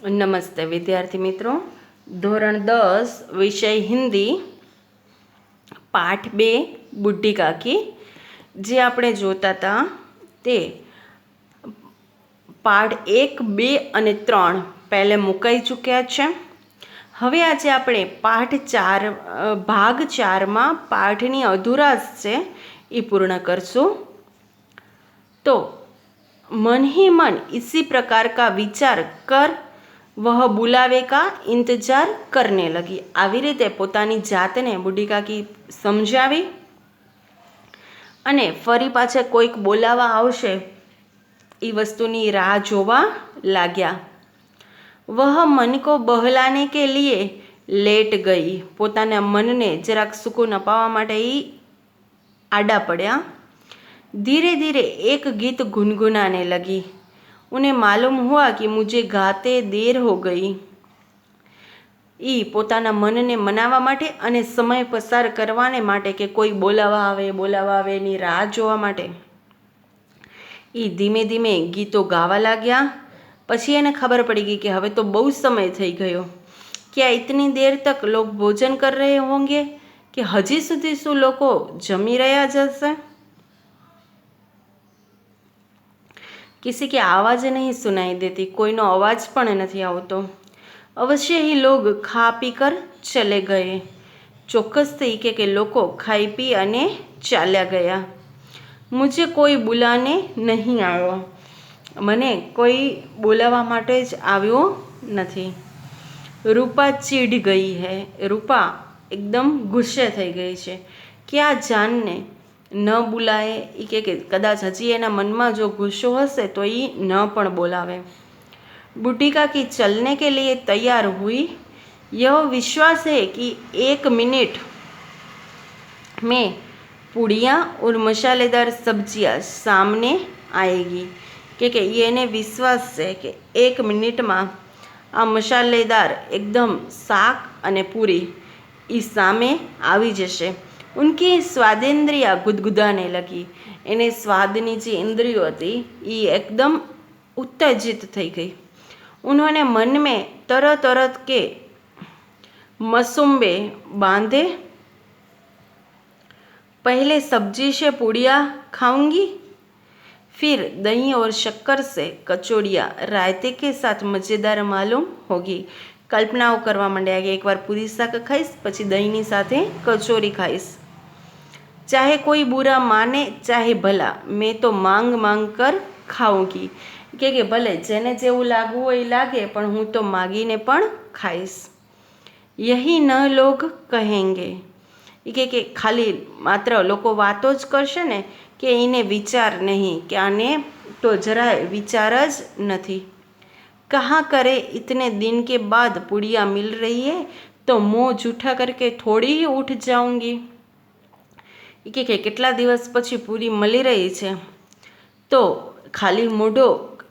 નમસ્તે વિદ્યાર્થી મિત્રો, ધોરણ 10 વિષય હિન્દી, પાઠ 2 બુઢી કાકી જે આપણે જોતા હતા તે પાઠ 1, 2 અને 3 પહેલે મુકાઈ ચૂક્યા છે. હવે આજે આપણે પાઠ 4 ભાગ 4માં પાઠની અધુરાશ છે એ પૂર્ણ કરશું. તો मन ही मन इसी प्रकार का विचार कर वह बुलावे का इंतजार करने लगी. આવી રીતે પોતાની જાતને બુઢી કાકી સમજાવી અને ફરી પાછા કોઈક બોલાવા આવશે એ વસ્તુની રાહ જોવા લાગ્યા. વહ મન કો બહલાને કે લીએ લેટ ગઈ. પોતાના મનને જરાક સુકૂન અપાવવા માટે એ આડા પડ્યા. धीरे धीरे एक गीत गुनगुनाने लगी. उन्हें मालूम हुआ कि मुझे गाते देर हो गई. એ પોતાના મનને મનાવવા માટે અને સમય પસાર કરવાને માટે કે કોઈ બોલાવા આવે એની રાહ જોવા માટે એ ધીમે ધીમે ગીતો ગાવા લાગ્યા. પછી એને ખબર પડી ગઈ કે હવે તો બહુ સમય થઈ ગયો. क्या इतनी देर तक लोग भोजन कर रहे होंगे कि હજી સુધી શું લોકો જમી રહ્યા જશે. किसी की आवाज़ नहीं सुनाई देती. कोईनो अवाज पण नहीं आवतो. अवश्य ही लोग खा पी कर चले गए. चौक्कस थी के लोको खाई पी अने चाल्या गया. मुझे कोई बुलाने नहीं आयो. मने कोई बोलावा माटे ज आव्यो नहीं. रूपा चीढ़ गई है. रूपा एकदम गुस्से थई गई है. क्या जानने न बुलाए. એ કે કદાચ હજી એના મનમાં જો ગુસ્સો હશે તો એ ન પણ બોલાવે. बूढ़ी काकी चलने के लिए तैयार हुई. यह विश्वास है कि 1 मिनट में पूड़ियाँ और मसालेदार सब्जियाँ सामने आएगी. કે એને વિશ્વાસ છે કે 1 મિનિટમાં આ મસાલેદાર એકદમ શાક અને પૂરી એ સામે આવી જશે. उनकी स्वादेंद्रिया गुदगुदाने लगी. એને સ્વાદની જે ઇન્દ્રિયો હતી એ એકદમ उत्तेजित થઈ ગઈ. उन्होंने मन में तरह तरह के मसूम्बे बांधे. पहले सब्जी से पूड़ियाँ खाऊंगी, फिर दही और शक्कर से कचौड़ियाँ रायते के साथ मज़ेदार मालूम होगी. कल्पनाओं करवा માંડ્યા કે એકવાર પૂરી શાક ખાઈશ, પછી દહીંની સાથે કચોરી ખાઈશ. चाहे कोई बुरा माने चाहे भला, मैं तो मांग मांग कर खाऊंगी. કે ભલે જેને જેવું લાગવું હોય એ લાગે પણ હું તો માગીને પણ ખાઈશ. यही न लोग कहेंगे. એ કે ખાલી માત્ર લોકો વાતો જ કરશે ને કે એને વિચાર નહીં, કે આને તો જરાય વિચાર જ નથી. कहाँ करे इतने दिन के बाद पुड़िया मिल रही है तो मुँह जूठा करके थोड़ी ही उठ जाऊंगी. કે કેટલા દિવસ પછી પૂરી મળી રહી છે તો ખાલી મોઢો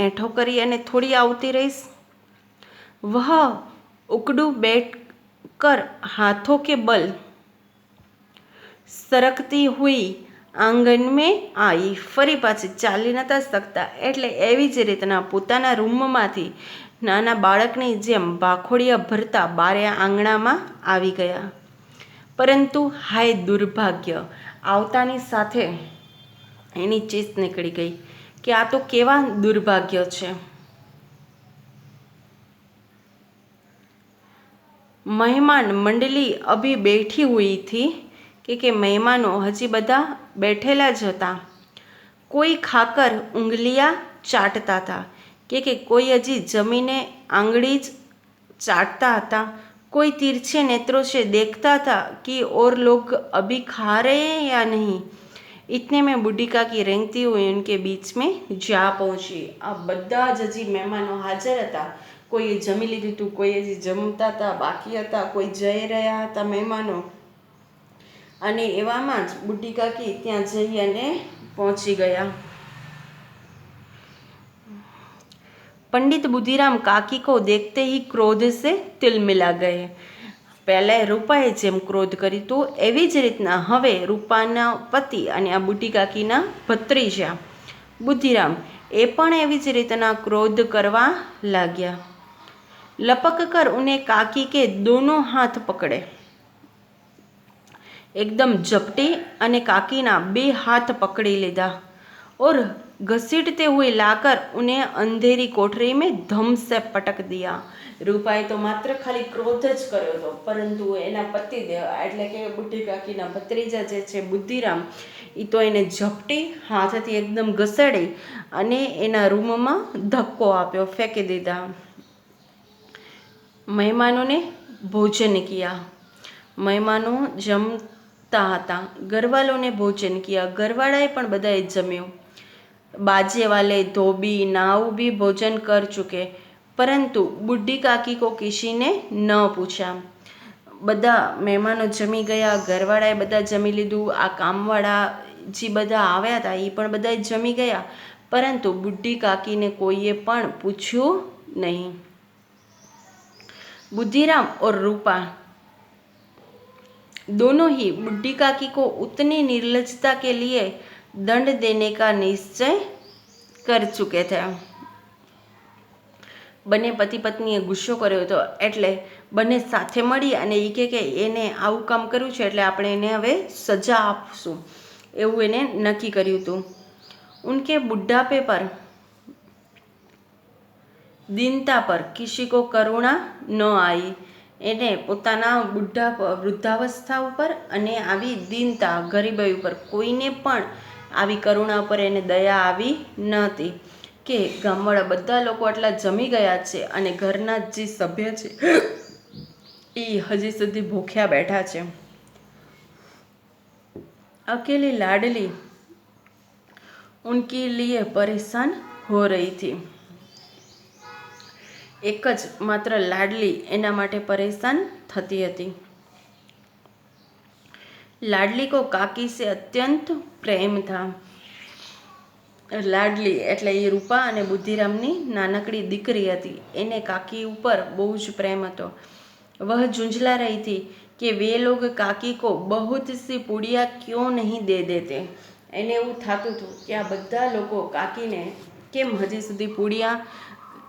એંઠો કરી અને થોડી આવતી રહીશ. वह उकड़ू बैठ कर हाथों के बल सरकती हुई आंगन में आई. ફરી પાછી ચાલી નતા શકતા એટલે એવી જ રીતના પોતાના રૂમમાંથી નાના બાળકની જેમ ભાખોડિયા ભરતા બારે આંગણામાં આવી ગયા. પરંતુ હાય દુર્ભાગ્ય, આવતાની સાથે એની ચીસ નીકળી ગઈ કે આ તો કેવા દુર્ભાગ્ય છે. મહેમાન મંડલી અભી બેઠી हुई थी. કે મહેમાનો હજી બધા બેઠેલા જ હતા. કોઈ ખાકર ઉંગલિયા ચાટતા હતા. કે કોઈ હજી જમીને આંગળી જ ચાટતા હતા. कोई तिरछे नेत्रों से देखता था कि और लोग अभी खा रहे हैं या नहीं. इतने में बूढ़ी काकी रेंगती हुई उनके बीच में जा पहुंची. आ બધા જ હજી મહેમાનો હાજર હતા. કોઈએ જમી લીધું હતું, કોઈ હજી જમતા હતા, બાકી હતા, કોઈ જઈ રહ્યા હતા મહેમાનો. અને એવામાં જ બુઢી કાકી ત્યાં જઈ અને પહોંચી ગયા. पंडित बुद्धिराम काकी को देखते ही क्रोध से तिलमिला गए. પહેલાં રૂપાએ જેમ ક્રોધ કરી તો એવી જ રીતના હવે રૂપાના પતિ અને આ બુઢી કાકીના ભત્રીજા બુદ્ધિરામ એ પણ એવી જ રીતના ક્રોધ કરવા લાગ્યા. लपक कर उन्हें काकी के दोनों हाथ पकड़े, एकदम झपटी અને કાકીના બે हाथ पकड़ी લીધા और घसीटते हुए लाकर उन्हें अंधेरी कोठरी में धम से पटक दिया। રૂપાએ તો માત્ર ખાલી ક્રોધ જ કર્યો હતો, પરંતુ એના પતિદેવ એટલે કે બુઢી કાકીના ભત્રીજા જે છે બુદ્ધિરામ, એ તો એને ઝપટી હાથથી એકદમ ઘસેડી અને એના રૂમમાં ધક્કો આપ્યો, ફેંકી દીધા। મહેમાનોને ભોજન કિયા, મહેમાનો જમતા હતા। ઘરવાલોને ભોજન કિયા, ઘરવાળાએ પણ બધાએ જમ્યું। बाजे वाले धोबी नाव भी भोजन कर चुके, परंतु बुढ़ी काकी को किसी ने न पूछा। बधा मेहमानो जमी गया, घरवाड़ाए बधा जमी लीधुं, आ कामवाड़ा जे बधा आव्या था ए पण बधाए जमी गया, परंतु बुढ़ी काकी ने कोईए पण पूछ्યું नहीं। बुद्धिराम और रूपा दोनों ही बुढ़ी काकी को उतनी निर्लजता के लिए दंड देने का निश्चय कर चुके थे। बने पति पत्नीए गुस्सो कर्यो तो एटले बने साथे मळी अने ई के एने आवुं काम कर्युं छे एटले आपणे एने हवे सजा आपशुं एवुं एने नक्की कर्युं हतुं। उनके बुढ़ापे पर, दीनता पर किसी को करुणा न आई। एने पोताना वृद्धावस्था पर अने आवी दीनता गरीबाई पर कोईने पण आवी करुणा पर एने दया आवी नहोती કે ગામવાળા બધા લોકો આટલા જમી ગયા છે અને ઘરના જે સભ્ય છે એ હજી સુધી ભૂખ્યા બેઠા છે। अकेली लाडली उनके लिए परेशान हो रही थी। एक ज मात्र लाडली एना माटे परेशान थती हती। लाडली को काकी से अत्यंत प्रेम था। लाडली एटले ए रूपा अने बुद्धिरामनी नानकड़ी दीकरी हती, एने काकी ऊपर बहु ज प्रेम हतो। वह झुंझला रही थी कि वे लोग काकी को बहुत सी पूड़ियाँ क्यों नहीं दे देते। एने एवुं थातुं हतुं कि आ बधा लोको काकीने केम हजी सुधी पूड़ियाँ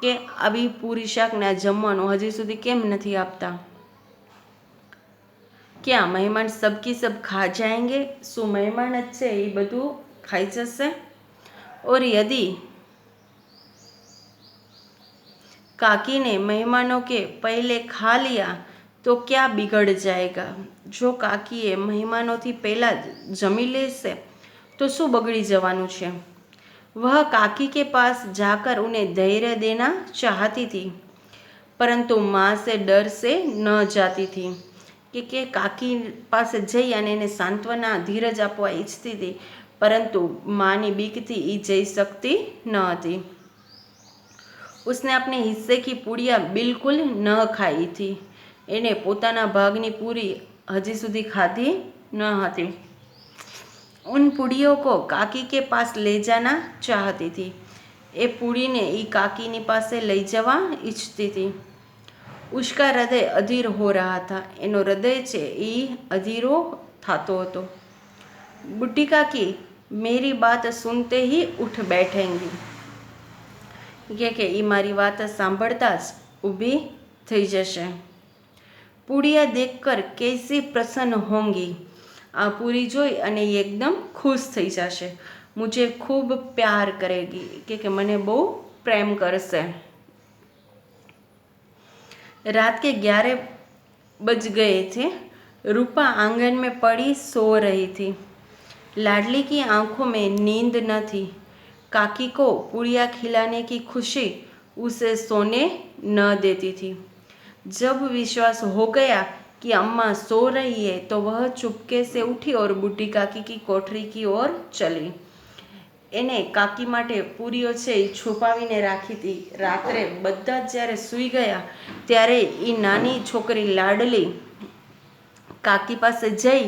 के आवी पूरी शाक ने जमवानुं हजी सुधी केम नथी आपता। क्या मेहमान सबकी सब खा जाएंगे? शू मेहमान ज छे ए बधुं खाई जशे? और यदि काकी ने मेहमानों के पहले खा लिया तो क्या बिगड़ जाएगा? जो काकीए मेहमानों थी पहला जमी लेशे तो शू बगड़ी जवानुं छे? वह काकी के पास जाकर उन्हें धैर्य देना चाहती थी, परंतु माँ से डर से न जाती थी कि काकी पास जई अने एने सांत्वना धीरज आपवा इच्छती थी, परंतु मानी बीक थी ई जई सकती न हती। उसने अपने हिस्से की पूड़ियाँ बिल्कुल न खाई थी। एने पोताना भागनी पूरी हजी सुधी खाधी न हती। उन पूड़ियों को काकी के पास ले जाना चाहती थी। ए पूड़ी ने ई काकीनी पासे लई जवा इच्छती थी। उसका हृदय अधीर हो रहा था। एनो हृदय छे ई अधीरो थातो हतो। बुढ़ी काकी मेरी बात सुनते ही उठ बैठेंगी કે એ મારી વાત સાંભળતા જ ઊભી થઈ જશે। પૂડિયા દેખકર कैसी प्रसन्न होंगी, આ પૂરી જોઈ અને એ એકદમ ખુશ થઈ જશે। मुझे खूब प्यार करेगी કે મને બહુ પ્રેમ કરશે। रात के 11 बज गए थे। रूपा आंगन में पड़ी सो रही थी। लाडली की आंखों में नींद न थी। काकी को पूड़ियाँ खिलाने की खुशी उसे सोने न देती थी। जब विश्वास हो गया कि अम्मा सो रही है तो वह चुपके से उठी और बूढ़ी काकी की कोठरी की ओर चली। એને કાકી માટે પૂરીઓ છે એ છુપાવીને રાખી હતી। રાત્રે બધા જ્યારે સૂઈ ગયા ત્યારે એ નાની છોકરી લાડલી કાકી પાસે જઈ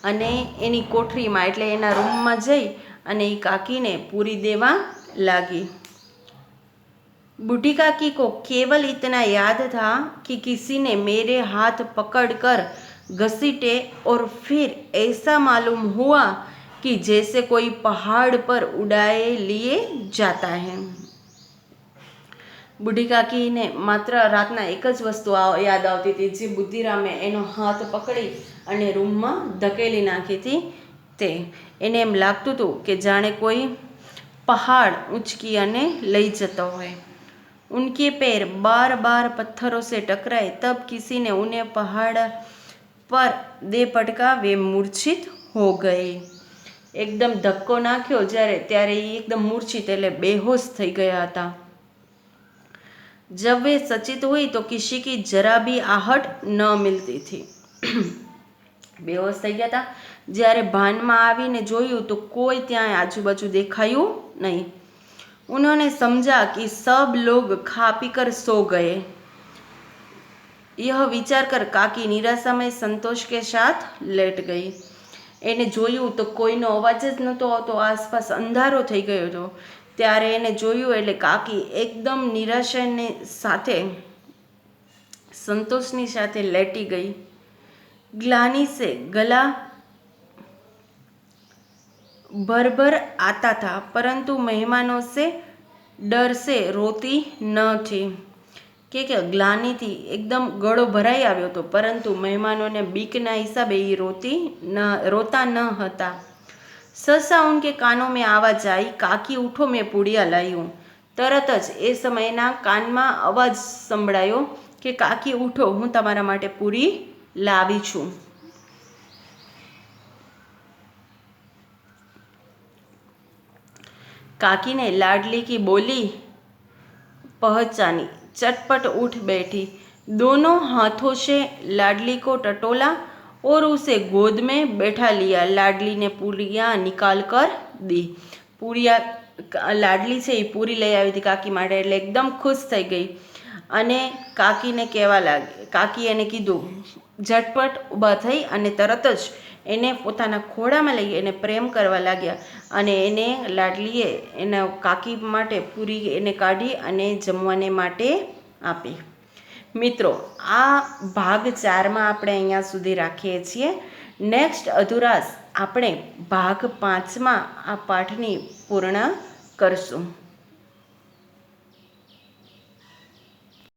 અને એની કોઠરીમાં એટલે એના રૂમમાં જઈ અને એ કાકીને પૂરી દેવા લાગી। बूढ़ी काकी को केवल इतना याद था कि किसी ने मेरे हाथ पकड़कर घसीटे और फिर ऐसा मालूम हुआ कि जैसे कोई पहाड़ पर उड़ाए लिए जाता है। બુઢી કાકીને માત્ર રાતના એક જ વસ્તુ યાદ આવતી હતી, જે બુદ્ધિરામે એનો હાથ પકડી અને રૂમમાં ધકેલી નાખી હતી તે. એને એમ લાગતું હતું કે જાણે કોઈ પહાડ ઊંચકી અને લઈ જતો હોય. उनके पैर बार बार पत्थरों से टकराए, तब किसी ने उन्हें पहाड़ पर दे पटका, वे मूर्छित हो गए. एकदम धक्को नाख्यो જ્યારે ત્યારે એ એકદમ મૂર્છિત એટલે બેહોશ થઈ ગયા હતા. जब वे सचेत हुई तो किसी की जरा भी आहट न मिलती थी. બેહોશ થઈ ગયા હતા. જ્યારે ભાનમાં આવીને જોયું તો કોઈ ત્યાં આજુબાજુ દેખાયું નહીં. उन्होंने समझा कि सब लोग खा पीकर सो गए. यह विचार कर काकी निराशा में संतोष के साथ लेट गई. એને જોયું તો કોઈનો અવાજ જ નહોતો આવતો, આસપાસ અંધારો થઈ ગયો હતો. ત્યારે એને જોયું એટલે કાકી એકદમ નિરાશાની સાથે संतोषनी साथे लेटी गई. ग्लानि से गला भर भर आता था, परंतु मेहमानों से डर से रोती न थी. કે ગ્લાનીથી એકદમ ગળો ભરાઈ આવ્યો હતો, પરંતુ મહેમાનોને બીકના હિસાબે એ રોતા ન હતા. સસા ઉનકે કાનો મેં આવાજ આવી, કાકી ઉઠો મેં પૂડિયા લાયું. તરત જ એ સમયના કાનમાં અવાજ સંભળાયો કે કાકી ઉઠો, હું તમારા માટે પૂરી લાવી છું. काकी ने लाडली की बोली पहचानी, चटपट उठ बैठी. दोनों हाथों से लाडली को टटोला और उसे गोद में बैठा लिया. लाडली ने पूरियाँ निकाल कर दी. पूरियाँ लाडली છે એ પૂરી લઈ આવી હતી કાકી માટે, એટલે એકદમ ખુશ થઈ ગઈ અને કાકીને કહેવા લાગી. કાકી એને કીધું, ઝટપટ ઊભા થઈ અને તરત જ એને પોતાના ખોળામાં લઈ એને પ્રેમ કરવા લાગ્યા. અને એને લાડલીએ એના કાકી માટે પૂરી એને કાઢી અને જમવાને માટે આપી. મિત્રો, આ ભાગ 4માં આપણે અહીંયા સુધી રાખીએ છીએ. નેક્સ્ટ અધુરાશ આપણે ભાગ 5માં આ પાઠની પૂર્ણ કરશું.